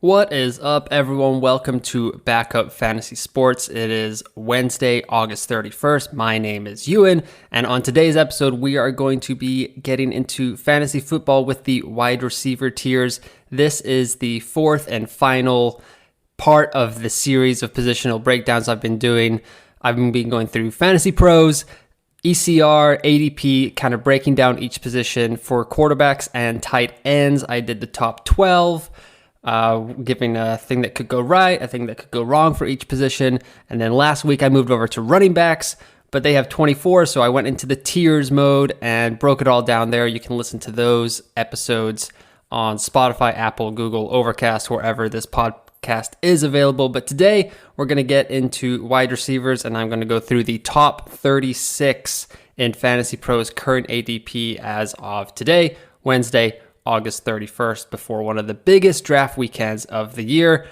What is up, everyone? Welcome to Backup Fantasy Sports. It is Wednesday, August 31st. My name is Ewan, and on today's episode, we are going to be getting into fantasy football with the wide receiver tiers. This is the fourth and final part of the series of positional breakdowns I've been doing. I've been going through Fantasy Pros, ECR, ADP, kind of breaking down each position for quarterbacks and tight ends. I did the top 12. Giving a thing that could go right, a thing that could go wrong for each position. And then last week I moved over to running backs, but they have 24, so I went into the tiers mode and broke it all down there. You can listen to those episodes on Spotify, Apple, Google, Overcast, wherever this podcast is available. But today we're going to get into wide receivers, and I'm going to go through the top 36 in Fantasy Pros current ADP as of today, Wednesday, August 31st, before one of the biggest draft weekends of the year.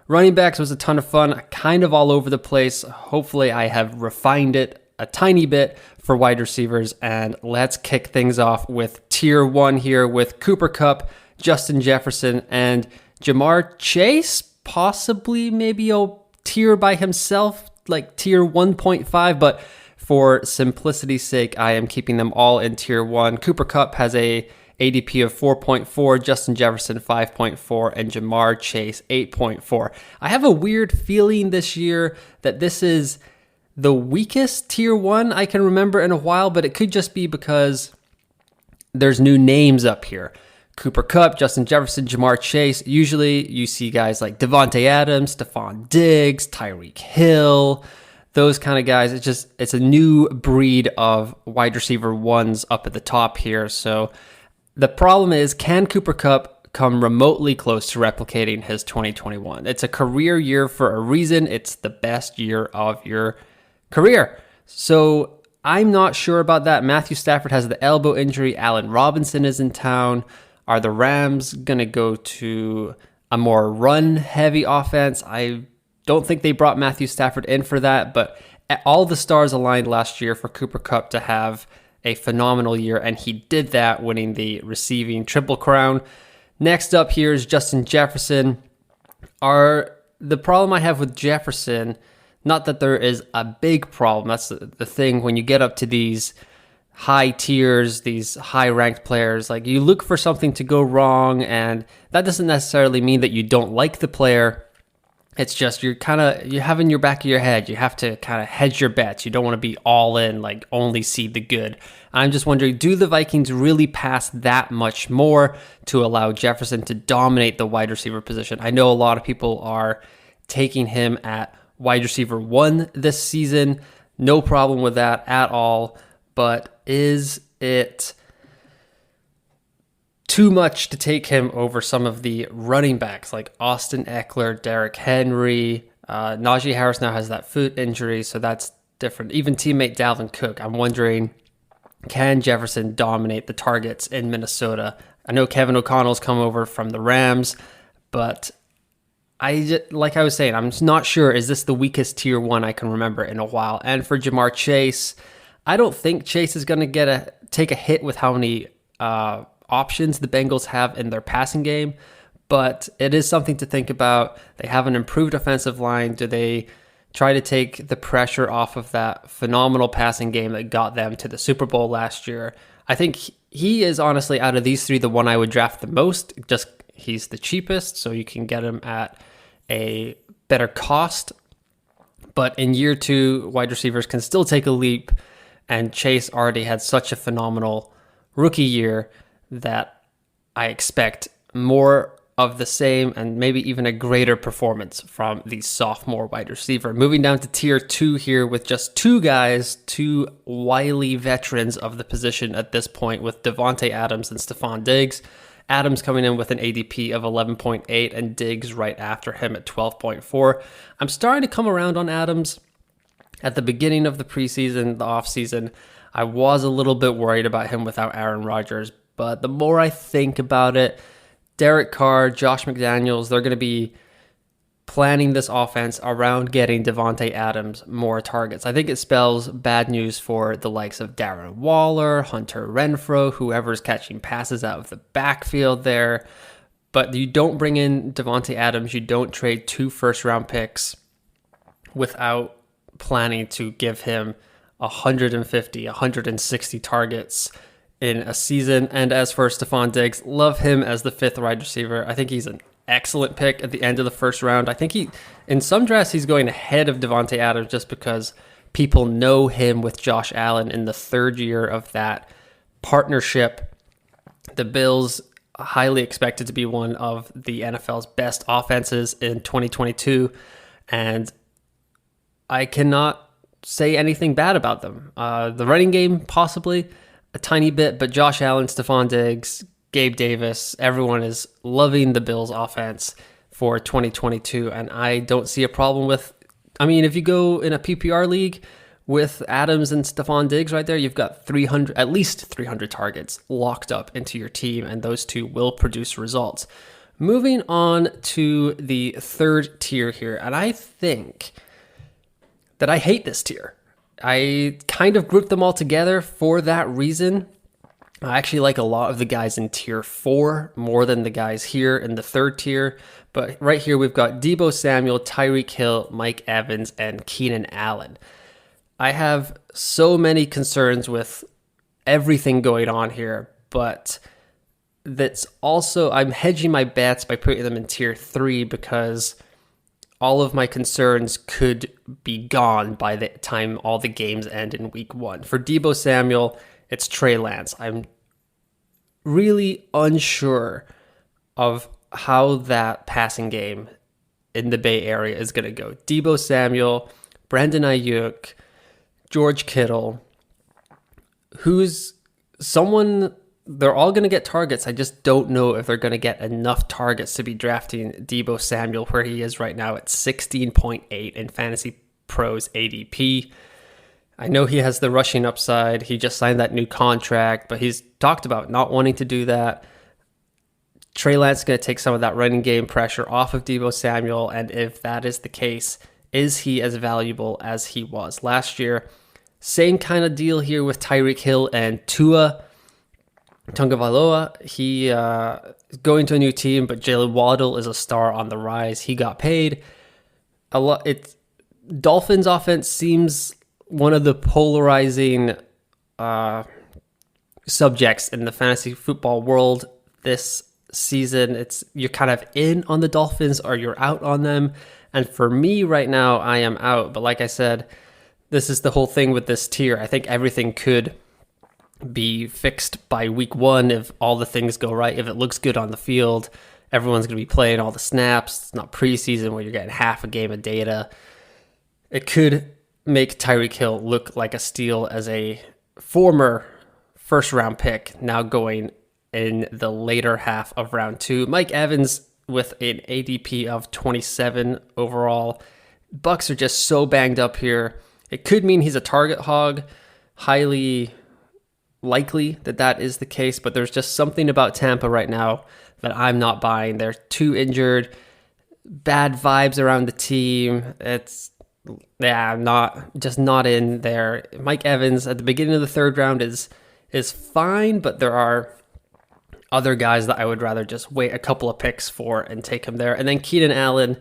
Running backs was a ton of fun, kind of all over the place. Hopefully I have refined it a tiny bit for wide receivers, and let's kick things off with tier 1 here with Cooper Kupp, Justin Jefferson, and Jamar Chase, possibly maybe a tier by himself, like tier 1.5, but for simplicity's sake, I am keeping them all in tier 1. Cooper Kupp has a ADP of 4.4, Justin Jefferson 5.4, and Jamar Chase 8.4. I have a weird feeling this year that this is the weakest tier 1 I can remember in a while, but it could just be because there's new names up here. Cooper Kupp, Justin Jefferson, Jamar Chase. Usually you see guys like Devonte Adams, Stefan Diggs, Tyreek Hill, those kind of guys. It's a new breed of wide receiver ones up at the top here. So the problem is, can Cooper Kupp come remotely close to replicating his 2021? It's a career year for a reason. It's the best year of your career. So I'm not sure about that. Matthew Stafford has the elbow injury. Allen Robinson is in town. Are the Rams going to go to a more run-heavy offense? I don't think they brought Matthew Stafford in for that, but all the stars aligned last year for Cooper Kupp to have a phenomenal year, and he did that, winning the receiving triple crown. Next up here is Justin Jefferson. The problem I have with Jefferson, not that there is a big problem, that's the thing when you get up to these high tiers, these high-ranked players, like you look for something to go wrong, and that doesn't necessarily mean that you don't like the player. It's just you have in your back of your head, you have to kind of hedge your bets. You don't want to be all in, like only see the good. I'm just wondering, do the Vikings really pass that much more to allow Jefferson to dominate the wide receiver position? I know a lot of people are taking him at wide receiver 1 this season. No problem with that at all. But is it too much to take him over some of the running backs like Austin Eckler, Derrick Henry? Najee Harris now has that foot injury, so that's different. Even teammate Dalvin Cook. I'm wondering, can Jefferson dominate the targets in Minnesota? I know Kevin O'Connell's come over from the Rams, but like I was saying, I'm not sure. Is this the weakest tier 1 I can remember in a while? And for Jamar Chase, I don't think Chase is going to take a hit with how many options the Bengals have in their passing game, but it is something to think about. They have an improved offensive line. Do they try to take the pressure off of that phenomenal passing game that got them to the Super Bowl last year? I think he is honestly, out of these three, the one I would draft the most. Just he's the cheapest, so you can get him at a better cost. But in year 2, wide receivers can still take a leap, and Chase already had such a phenomenal rookie year that I expect more of the same and maybe even a greater performance from the sophomore wide receiver. Moving down to tier 2 here with just two guys, two wily veterans of the position at this point, with Devonte Adams and Stefan Diggs. Adams coming in with an ADP of 11.8 and Diggs right after him at 12.4. I'm starting to come around on Adams. At the beginning of the preseason, the offseason, I was a little bit worried about him without Aaron Rodgers, but the more I think about it, Derek Carr, Josh McDaniels, they're going to be planning this offense around getting Devonte Adams more targets. I think it spells bad news for the likes of Darren Waller, Hunter Renfrow, whoever's catching passes out of the backfield there. But you don't bring in Devonte Adams. You don't trade 2 first-round picks without planning to give him 150, 160 targets in a season. And as for Stefan Diggs, love him as the 5th wide receiver. I think he's an excellent pick at the end of the first round. I think in some drafts, he's going ahead of Devonte Adams just because people know him with Josh Allen in the 3rd year of that partnership. The Bills highly expected to be one of the NFL's best offenses in 2022, and I cannot say anything bad about them. The running game, possibly a tiny bit, but Josh Allen, Stefan Diggs, Gabe Davis, everyone is loving the Bills offense for 2022, and I don't see a problem with, if you go in a PPR league with Adams and Stefan Diggs right there, you've got at least 300 targets locked up into your team, and those two will produce results. Moving on to the 3rd tier here, and I think that I hate this tier. I kind of grouped them all together for that reason. I actually like a lot of the guys in tier 4 more than the guys here in the 3rd tier. But right here, we've got Debo Samuel, Tyreek Hill, Mike Evans, and Keenan Allen. I have so many concerns with everything going on here, but that's also, I'm hedging my bets by putting them in tier 3 because all of my concerns could be gone by the time all the games end in week 1. For Debo Samuel, it's Trey Lance. I'm really unsure of how that passing game in the Bay Area is going to go. Debo Samuel, Brandon Ayuk, George Kittle, who's someone, they're all going to get targets. I just don't know if they're going to get enough targets to be drafting Debo Samuel where he is right now at 16.8 in Fantasy Pros ADP. I know he has the rushing upside. He just signed that new contract, but he's talked about not wanting to do that. Trey Lance is going to take some of that running game pressure off of Debo Samuel, and if that is the case, is he as valuable as he was last year? Same kind of deal here with Tyreek Hill and Tua Tagovailoa. He is going to a new team, but Jalen Waddle is a star on the rise. He got paid a lot. Dolphins offense seems one of the polarizing subjects in the fantasy football world this season. You're kind of in on the Dolphins or you're out on them. And for me right now, I am out. But like I said, this is the whole thing with this tier. I think everything could be fixed by week 1 if all the things go right. If it looks good on the field, everyone's going to be playing all the snaps. It's not preseason where you're getting half a game of data. It could make Tyreek Hill look like a steal as a former first-round pick, now going in the later half of round 2. Mike Evans with an ADP of 27 overall. Bucks are just so banged up here. It could mean he's a target hog. Highly likely that is the case, but there's just something about Tampa right now that I'm not buying. They're too injured. Bad vibes around the team. I'm not in there. Mike Evans at the beginning of the 3rd round is fine, but there are other guys that I would rather just wait a couple of picks for and take him there. And then Keenan Allen,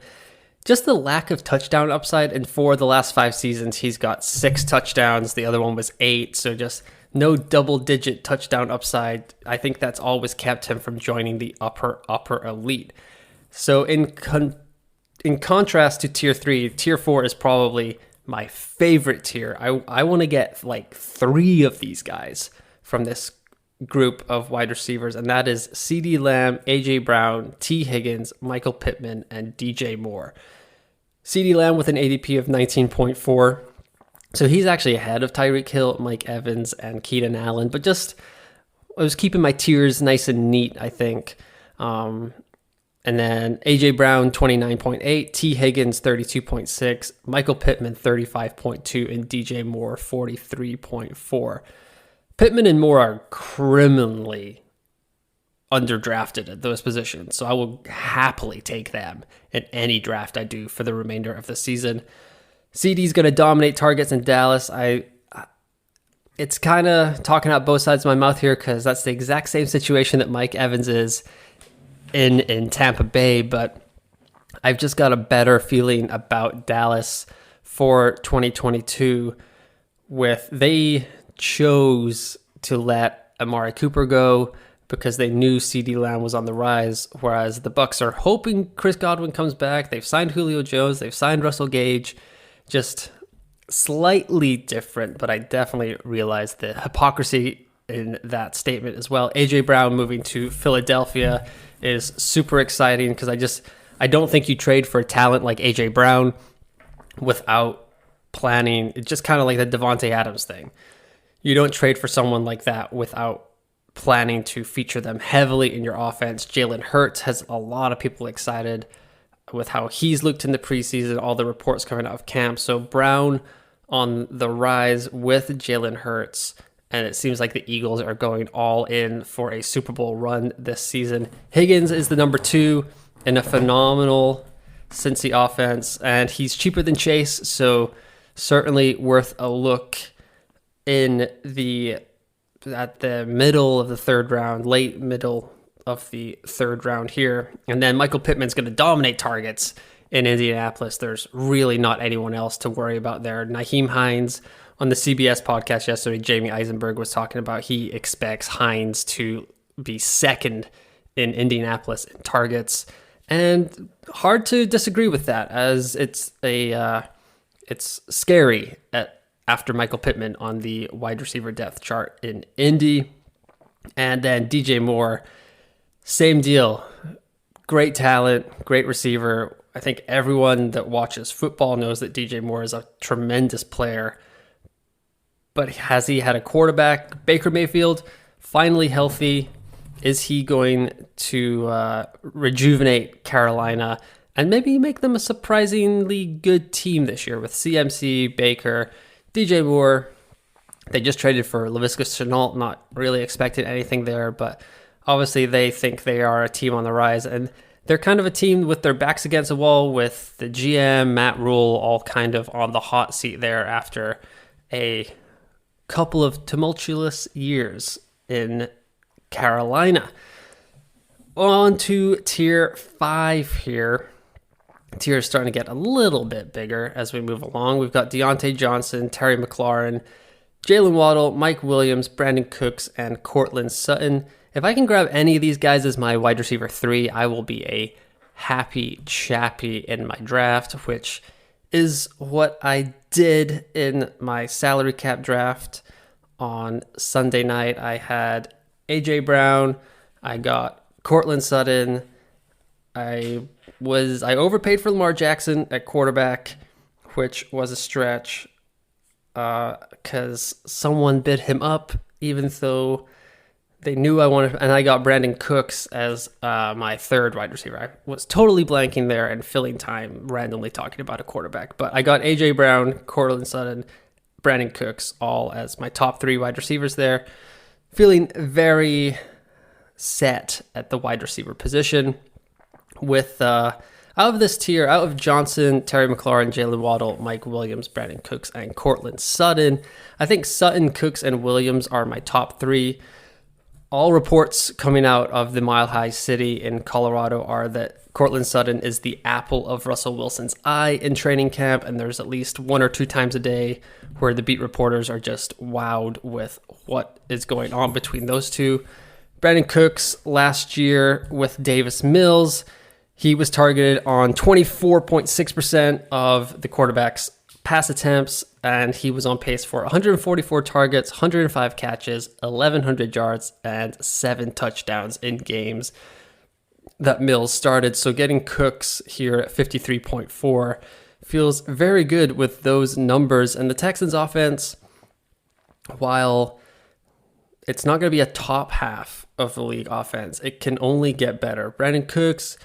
just the lack of touchdown upside. And for the last 5 seasons, he's got 6 touchdowns. The other one was 8. So just no double-digit touchdown upside. I think that's always kept him from joining the upper elite. So in contrast to tier 3, tier 4 is probably my favorite tier. I want to get like 3 of these guys from this group of wide receivers, and that is CeeDee Lamb, AJ Brown, T. Higgins, Michael Pittman, and DJ Moore. CeeDee Lamb with an ADP of 19.4. So he's actually ahead of Tyreek Hill, Mike Evans, and Keenan Allen, but I was keeping my tiers nice and neat, I think. And then AJ Brown, 29.8, T. Higgins, 32.6, Michael Pittman, 35.2, and DJ Moore, 43.4. Pittman and Moore are criminally underdrafted at those positions, so I will happily take them in any draft I do for the remainder of the season. CD's going to dominate targets in Dallas. It's kind of talking out both sides of my mouth here because that's the exact same situation that Mike Evans is. in Tampa Bay, but I've just got a better feeling about Dallas for 2022 they chose to let Amari Cooper go because they knew CeeDee Lamb was on the rise, whereas the Bucs are hoping Chris Godwin comes back. They've signed Julio Jones, they've signed Russell Gage, just slightly different, but I definitely realize the hypocrisy in that statement as well. AJ Brown moving to Philadelphia is super exciting because I don't think you trade for a talent like AJ Brown without planning. It's just kind of like the Devonte Adams thing. You don't trade for someone like that without planning to feature them heavily in your offense. Jalen Hurts has a lot of people excited with how he's looked in the preseason, all the reports coming out of camp. So Brown on the rise with Jalen Hurts, and it seems like the Eagles are going all in for a Super Bowl run this season. Higgins is the number 2 in a phenomenal Cincy offense, and he's cheaper than Chase, so certainly worth a look at the middle of the third round, late middle of the third round here. And then Michael Pittman's going to dominate targets in Indianapolis. There's really not anyone else to worry about there. Nahim Hines on the CBS podcast yesterday, Jamie Eisenberg was talking about he expects Hines to be second in Indianapolis in targets. And hard to disagree with that, as it's scary after Michael Pittman on the wide receiver depth chart in Indy. And then DJ Moore, same deal. Great talent, great receiver. I think everyone that watches football knows that DJ Moore is a tremendous player. But has he had a quarterback? Baker Mayfield, finally healthy. Is he going to rejuvenate Carolina and maybe make them a surprisingly good team this year with CMC, Baker, DJ Moore? They just traded for Laviska Shenault, not really expecting anything there, but obviously they think they are a team on the rise, and they're kind of a team with their backs against the wall with the GM, Matt Rule, all kind of on the hot seat there after a couple of tumultuous years in Carolina. On to tier 5 here. Tier is starting to get a little bit bigger as we move along. We've got Deontay Johnson, Terry McLaurin, Jalen Waddle, Mike Williams, Brandon Cooks, and Courtland Sutton. If I can grab any of these guys as my wide receiver 3, I will be a happy chappy in my draft, which is what I did in my salary cap draft on Sunday night. I had AJ Brown, I got Courtland Sutton, I overpaid for Lamar Jackson at quarterback, which was a stretch because someone bid him up, even though they knew I wanted, and I got Brandon Cooks as my third wide receiver. I was totally blanking there and filling time randomly talking about a quarterback, but I got AJ Brown, Courtland Sutton, Brandon Cooks all as my top 3 wide receivers there. Feeling very set at the wide receiver position with out of this tier, out of Johnson, Terry McLaurin, Jalen Waddle, Mike Williams, Brandon Cooks, and Courtland Sutton. I think Sutton, Cooks, and Williams are my top 3. All reports coming out of the Mile High City in Colorado are that Courtland Sutton is the apple of Russell Wilson's eye in training camp, and there's at least 1 or 2 times a day where the beat reporters are just wowed with what is going on between those two. Brandon Cooks last year with Davis Mills, he was targeted on 24.6% of the quarterback's pass attempts, and he was on pace for 144 targets, 105 catches, 1,100 yards, and 7 touchdowns in games that Mills started. So getting Cooks here at 53.4 feels very good with those numbers. And the Texans offense, while it's not going to be a top half of the league offense, it can only get better. Brandon Cooks,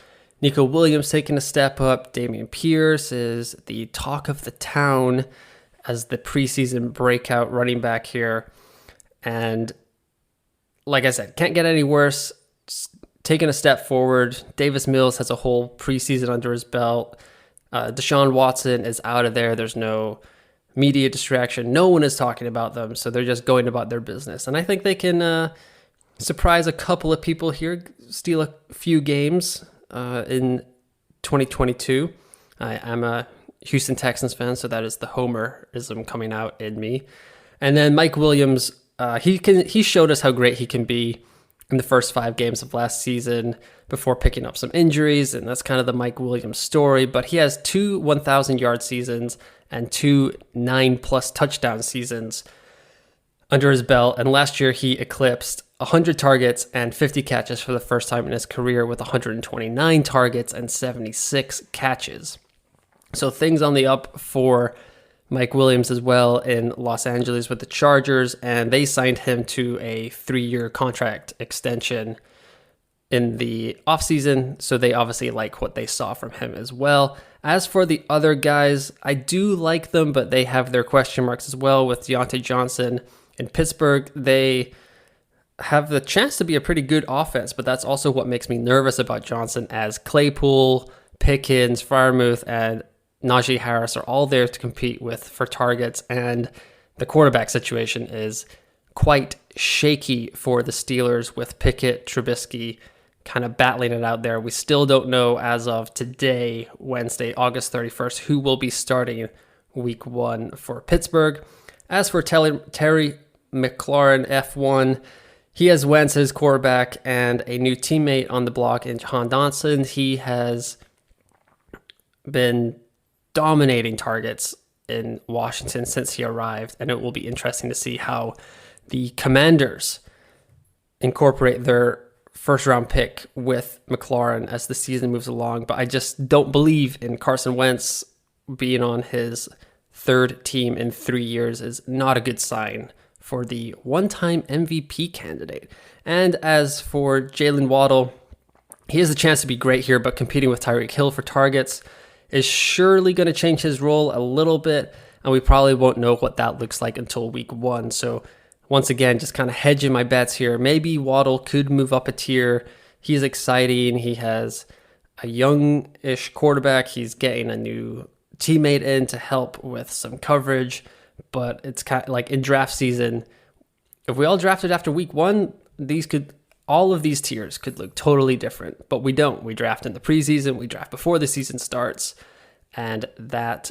Nico Williams taking a step up. Dameon Pierce is the talk of the town as the preseason breakout running back here. And like I said, can't get any worse. Taking a step forward. Davis Mills has a whole preseason under his belt. Deshaun Watson is out of there. There's no media distraction. No one is talking about them, so they're just going about their business. And I think they can surprise a couple of people here, steal a few games in 2022. I'm a Houston Texans fan, so that is the homerism coming out in me. And then Mike Williams, he showed us how great he can be in the first 5 games of last season before picking up some injuries, and that's kind of the Mike Williams story. But he has 2 1,000-yard seasons and 2 9+ touchdown seasons under his belt, and last year he eclipsed 100 targets and 50 catches for the first time in his career with 129 targets and 76 catches. So things on the up for Mike Williams as well in Los Angeles with the Chargers, and they signed him to a 3-year contract extension in the offseason, so they obviously like what they saw from him as well. As for the other guys, I do like them, but they have their question marks as well. With Deontay Johnson in Pittsburgh, they have the chance to be a pretty good offense, but that's also what makes me nervous about Johnson, as Claypool, Pickens, Freiermuth, and Najee Harris are all there to compete for targets, and the quarterback situation is quite shaky for the Steelers with Pickett, Trubisky kind of battling it out there. We still don't know as of today, Wednesday, August 31st, who will be starting week 1 for Pittsburgh. As for Terry McLaurin, F1, he has Wentz as quarterback and a new teammate on the block in Jahan Dotson. He has been dominating targets in Washington since he arrived, and it will be interesting to see how the Commanders incorporate their first-round pick with McLaurin as the season moves along. But I just don't believe in Carson Wentz being on his 3rd team in 3 years is not a good sign for the one-time MVP candidate. And as for Jalen Waddle, he has a chance to be great here, but competing with Tyreek Hill for targets is surely going to change his role a little bit, and we probably won't know what that looks like until week 1. So once again, just kind of hedging my bets here. Maybe Waddle could move up a tier. He's exciting. He has a young-ish quarterback. He's getting a new teammate in to help with some coverage. But it's kind of like in draft season, if we all drafted after week 1, all of these tiers could look totally different. But we don't. We draft in the preseason. We draft before the season starts. And that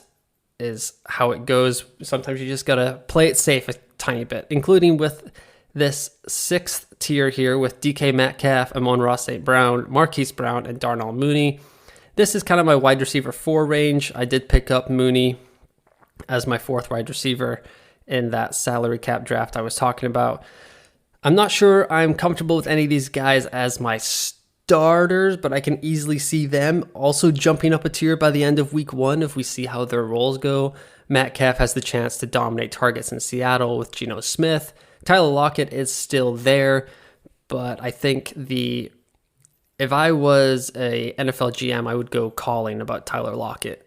is how it goes. Sometimes you just got to play it safe a tiny bit, including with this 6th tier here with DK Metcalf, Amon-Ra St. Brown, Marquise Brown, and Darnell Mooney. This is kind of my wide receiver 4 range. I did pick up Mooney as my 4th wide receiver in that salary cap draft I was talking about. I'm not sure I'm comfortable with any of these guys as my starters, but I can easily see them also jumping up a tier by the end of week 1 if we see how their roles go. Metcalf has the chance to dominate targets in Seattle with Geno Smith. Tyler Lockett is still there, but I think if I was a NFL GM, I would go calling about Tyler Lockett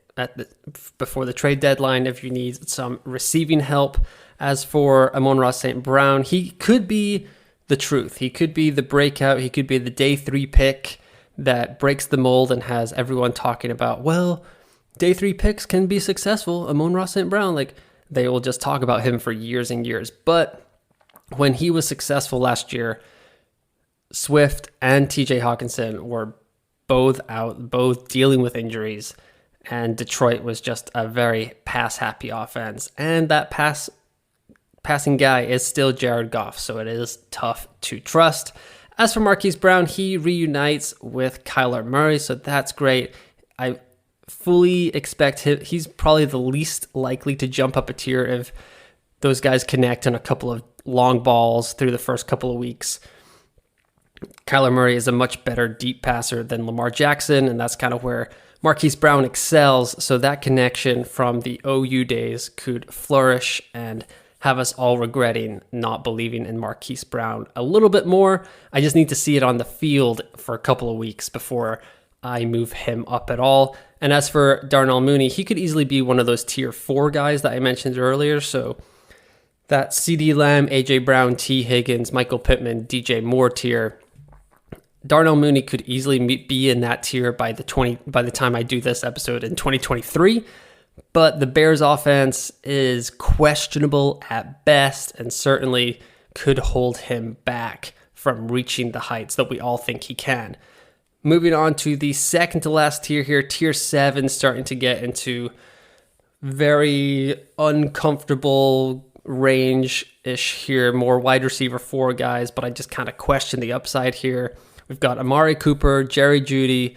before the trade deadline if you need some receiving help. As for Amon-Ra St. Brown, he could be the truth. He could be the breakout. He could be the day 3 pick that breaks the mold and has everyone talking about, well, day 3 picks can be successful. Amon-Ra St. Brown, like they will just talk about him for years and years. But when he was successful last year, Swift and TJ Hawkinson were both out, both dealing with injuries, and Detroit was just a very pass-happy offense. And that passing guy is still Jared Goff, so it is tough to trust. As for Marquise Brown, he reunites with Kyler Murray, so that's great. I fully expect he's probably the least likely to jump up a tier if those guys connect on a couple of long balls through the first couple of weeks. Kyler Murray is a much better deep passer than Lamar Jackson, and that's kind of where Marquise Brown excels, so that connection from the OU days could flourish and have us all regretting not believing in Marquise Brown a little bit more. I just need to see it on the field for a couple of weeks before I move him up at all. And as for Darnell Mooney, he could easily be one of those tier 4 guys that I mentioned earlier. So that CeeDee Lamb, AJ Brown, T. Higgins, Michael Pittman, DJ Moore tier. Darnell Mooney could easily be in that tier by the time I do this episode in 2023. But the Bears offense is questionable at best and certainly could hold him back from reaching the heights that we all think he can. Moving on to the second to last tier here, tier 7, starting to get into very uncomfortable range-ish here, more wide receiver 4 guys, but I just kind of question the upside here. We've got Amari Cooper, Jerry Jeudy,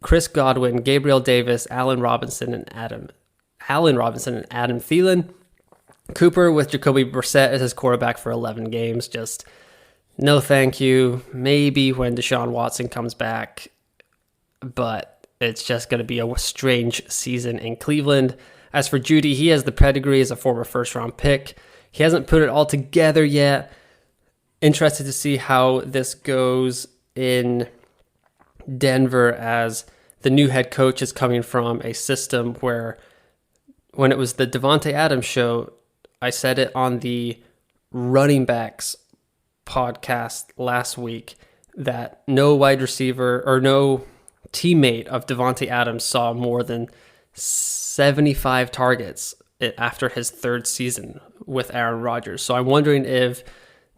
Chris Godwin, Gabriel Davis, Allen Robinson, and Adam Thielen. Cooper with Jacoby Brissett as his quarterback for 11 games. Just no thank you. Maybe when Deshaun Watson comes back, but it's just going to be a strange season in Cleveland. As for Jeudy, he has the pedigree as a former first-round pick. He hasn't put it all together yet. Interested to see how this goes in Denver, as the new head coach is coming from a system where, when it was the Devonte Adams show, I said it on the running backs podcast last week, that no wide receiver or no teammate of Devonte Adams saw more than 75 targets after his third season with Aaron Rodgers. So I'm wondering if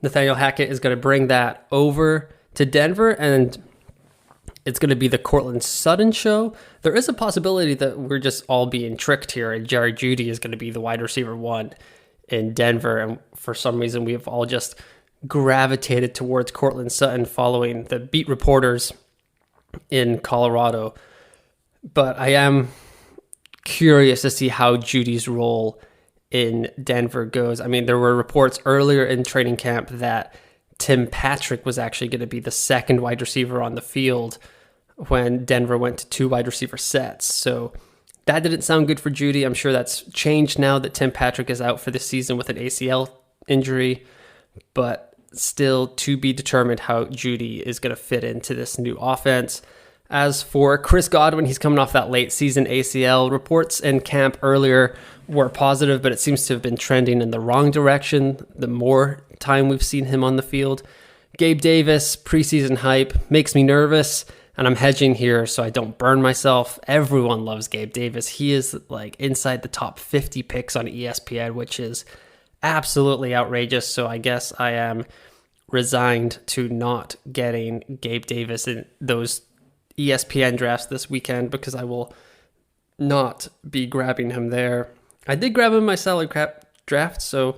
Nathaniel Hackett is going to bring that over to Denver, and it's going to be the Courtland Sutton show. There is a possibility that we're just all being tricked here, and Jerry Jeudy is going to be the wide receiver 1 in Denver, and for some reason we have all just gravitated towards Courtland Sutton following the beat reporters in Colorado. But I am curious to see how Jeudy's role in Denver goes. I mean, there were reports earlier in training camp that Tim Patrick was actually going to be the second wide receiver on the field when Denver went to 2 wide receiver sets. So that didn't sound good for Jeudy. I'm sure that's changed now that Tim Patrick is out for the season with an ACL injury, but still to be determined how Jeudy is going to fit into this new offense. As for Chris Godwin, he's coming off that late season ACL. Reports in camp earlier were positive, but it seems to have been trending in the wrong direction the more time we've seen him on the field. Gabe Davis, preseason hype, makes me nervous, and I'm hedging here so I don't burn myself. Everyone loves Gabe Davis. He is like inside the top 50 picks on ESPN, which is absolutely outrageous. So I guess I am resigned to not getting Gabe Davis in those ESPN drafts this weekend, because I will not be grabbing him there. I did grab him in my salary cap draft, so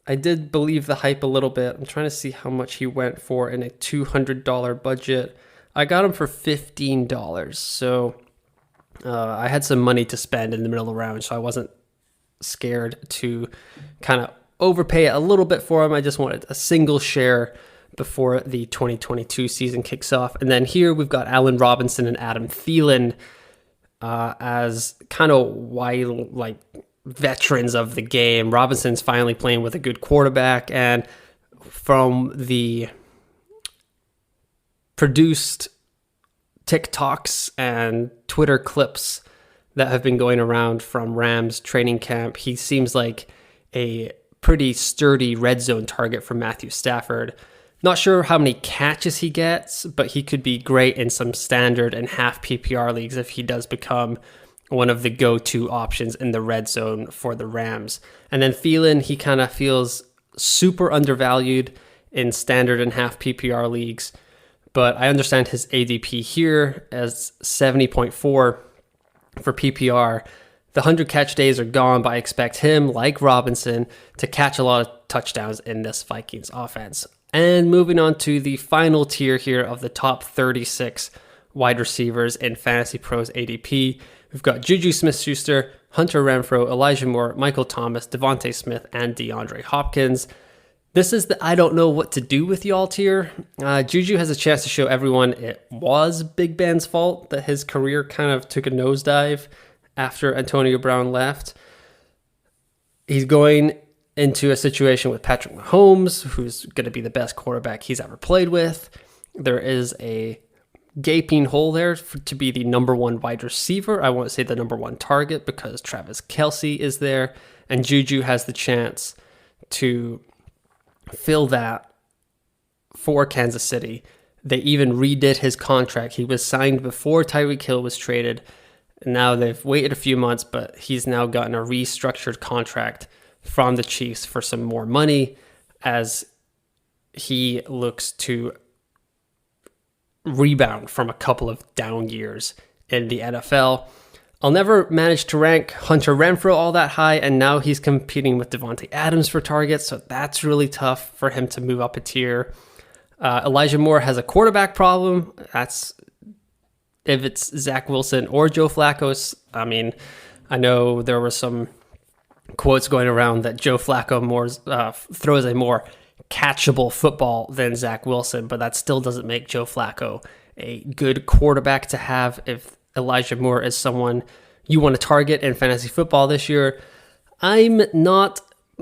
I did believe the hype a little bit. I'm trying to see how much he went for in a $200 budget. I got him for $15, so I had some money to spend in the middle of the round, so I wasn't scared to kind of overpay a little bit for him. I just wanted a single share before the 2022 season kicks off. And then here we've got Allen Robinson and Adam Thielen as kind of wild, like veterans of the game. Robinson's finally playing with a good quarterback, and from the produced TikToks and Twitter clips that have been going around from Rams training camp, he seems like a pretty sturdy red zone target for Matthew Stafford. Not sure how many catches he gets, but he could be great in some standard and half PPR leagues if he does become one of the go-to options in the red zone for the Rams. And then Thielen, he kind of feels super undervalued in standard and half PPR leagues, but I understand his ADP here as 70.4 for PPR. The 100 catch days are gone, but I expect him, like Robinson, to catch a lot of touchdowns in this Vikings offense. And moving on to the final tier here of the top 36 wide receivers in Fantasy Pros ADP, we've got Juju Smith-Schuster, Hunter Renfrow, Elijah Moore, Michael Thomas, Devonte Smith, and DeAndre Hopkins. This is the I don't know what to do with y'all tier. Juju has a chance to show everyone it was Big Ben's fault that his career kind of took a nosedive after Antonio Brown left. He's going into a situation with Patrick Mahomes, who's going to be the best quarterback he's ever played with. There is a gaping hole there to be the number 1 wide receiver. I won't say the number 1 target, because Travis Kelsey is there, and Juju has the chance to fill that for Kansas City. They even redid his contract. He was signed before Tyreek Hill was traded. Now they've waited a few months, but he's now gotten a restructured contract from the Chiefs for some more money, as he looks to rebound from a couple of down years in the NFL. I'll never manage to rank Hunter Renfrow all that high, and now he's competing with Devonte Adams for targets, so that's really tough for him to move up a tier. Elijah Moore has a quarterback problem. That's if it's Zach Wilson or Joe Flacco. I mean, I know there were some quotes going around that Joe Flacco throws a more catchable football than Zach Wilson, but that still doesn't make Joe Flacco a good quarterback to have if Elijah Moore is someone you want to target in fantasy football this year. I'm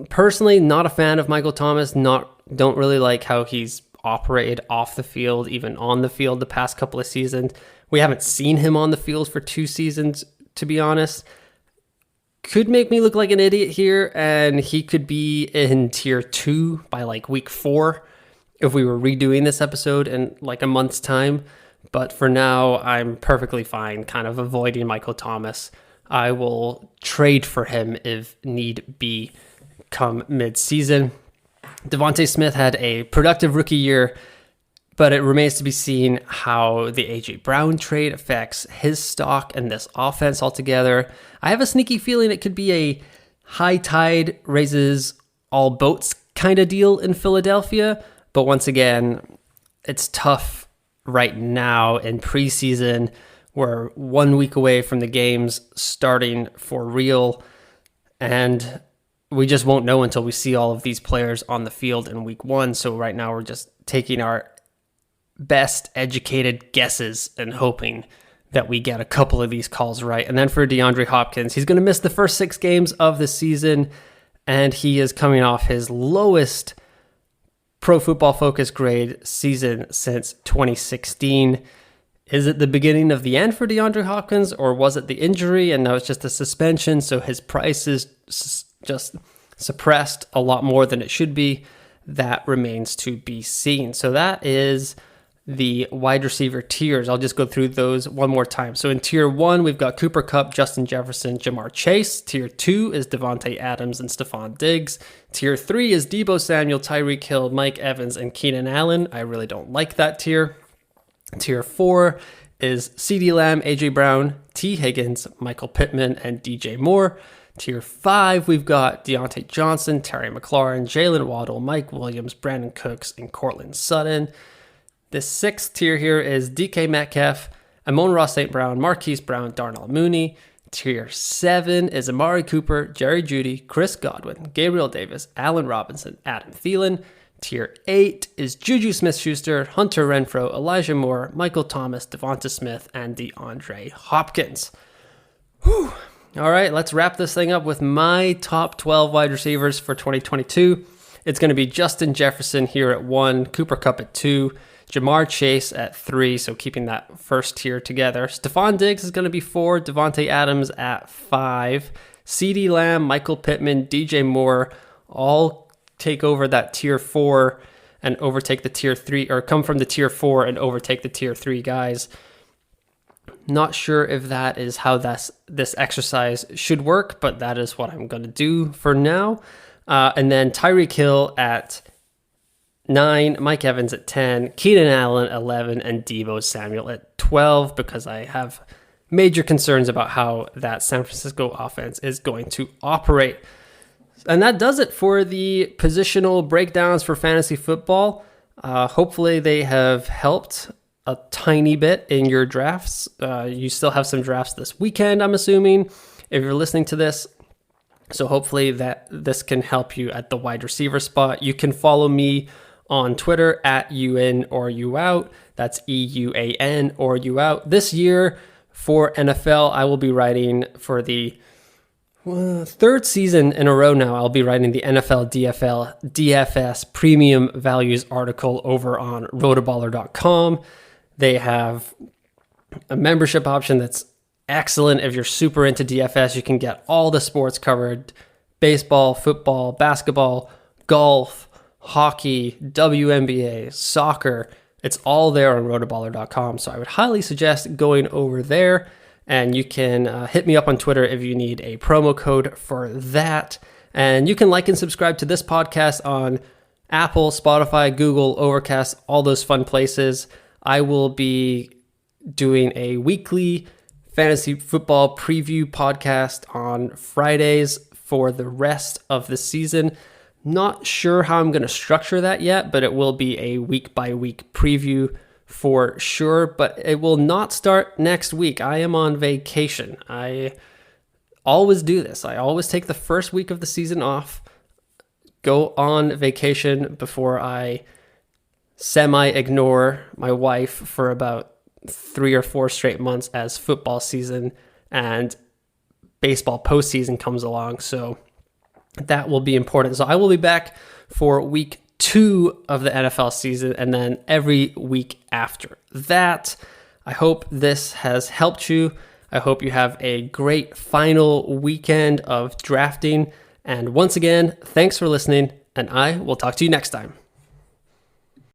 personally not a fan of Michael Thomas. Don't really like how he's operated off the field, even on the field the past couple of seasons. We haven't seen him on the field for 2 seasons, to be honest. Could make me look like an idiot here, and he could be in tier 2 by like week 4 if we were redoing this episode in like a month's time. But for now, I'm perfectly fine kind of avoiding Michael Thomas. I will trade for him if need be come mid-season. Devonte Smith had a productive rookie year, but it remains to be seen how the A.J. Brown trade affects his stock and this offense altogether. I have a sneaky feeling it could be a high tide raises all boats kind of deal in Philadelphia. But once again, it's tough right now in preseason. We're 1 week away from the games starting for real, and we just won't know until we see all of these players on the field in week 1. So right now we're just taking our best educated guesses and hoping that we get a couple of these calls right. And then for DeAndre Hopkins, he's going to miss the first 6 games of the season, and he is coming off his lowest Pro Football Focus grade season since 2016. Is it the beginning of the end for DeAndre Hopkins, or was it the injury and now it's just a suspension, so his price is just suppressed a lot more than it should be? That remains to be seen. So that is the wide receiver tiers. I'll just go through those one more time. So in tier 1, we've got Cooper Kupp, Justin Jefferson, Jamar Chase. Tier 2 is Devonte Adams and Stefan Diggs. Tier 3 is Debo Samuel, Tyreek Hill, Mike Evans, and Keenan Allen. I really don't like that tier. Tier 4 is CeeDee Lamb, AJ Brown, T. Higgins, Michael Pittman, and DJ Moore. Tier 5, we've got Deontay Johnson, Terry McLaurin, Jalen Waddle, Mike Williams, Brandon Cooks, and Cortland Sutton. The 6th tier here is DK Metcalf, Amon-Ra St. Brown, Marquise Brown, Darnell Mooney. Tier 7 is Amari Cooper, Jerry Jeudy, Chris Godwin, Gabriel Davis, Allen Robinson, Adam Thielen. Tier 8 is Juju Smith-Schuster, Hunter Renfrow, Elijah Moore, Michael Thomas, Devonte Smith, and DeAndre Hopkins. Whew. All right, let's wrap this thing up with my top 12 wide receivers for 2022. It's going to be Justin Jefferson here at 1, Cooper Kupp at 2, Jamar Chase at 3, so keeping that first tier together. Stefan Diggs is going to be 4, Devonte Adams at 5, CeeDee Lamb, Michael Pittman, DJ Moore, all take over that tier 4 and overtake the tier 3, or come from the tier 4 and overtake the tier 3 guys. Not sure if that is how this exercise should work, but that is what I'm going to do for now. And then Tyreek Hill at 9, Mike Evans at 10, Keenan Allen 11, and Debo Samuel at 12, because I have major concerns about how that San Francisco offense is going to operate. And that does it for the positional breakdowns for fantasy football. Hopefully they have helped a tiny bit in your drafts. You still have some drafts this weekend, I'm assuming, if you're listening to this. So hopefully that this can help you at the wide receiver spot. You can follow me on Twitter at UN or you out. That's EUAN or you out. This year for NFL, I will be writing for the 3rd season in a row now. I'll be writing the NFL DFS Premium Values article over on rotoballer.com. They have a membership option that's excellent. If you're super into DFS, you can get all the sports covered: baseball, football, basketball, golf, hockey, WNBA, soccer. It's all there on rotoballer.com. So I would highly suggest going over there, and you can hit me up on Twitter if you need a promo code for that. And you can like and subscribe to this podcast on Apple, Spotify, Google, Overcast, all those fun places. I will be doing a weekly fantasy football preview podcast on Fridays for the rest of the season. Not sure how I'm going to structure that yet, but it will be a week-by-week preview for sure. But it will not start next week. I am on vacation. I always do this. I always take the first week of the season off, go on vacation before I semi-ignore my wife for about 3 or 4 straight months as football season and baseball postseason comes along. So that will be important. So I will be back for week 2 of the NFL season and then every week after that. I hope this has helped you. I hope you have a great final weekend of drafting. And once again, thanks for listening, and I will talk to you next time.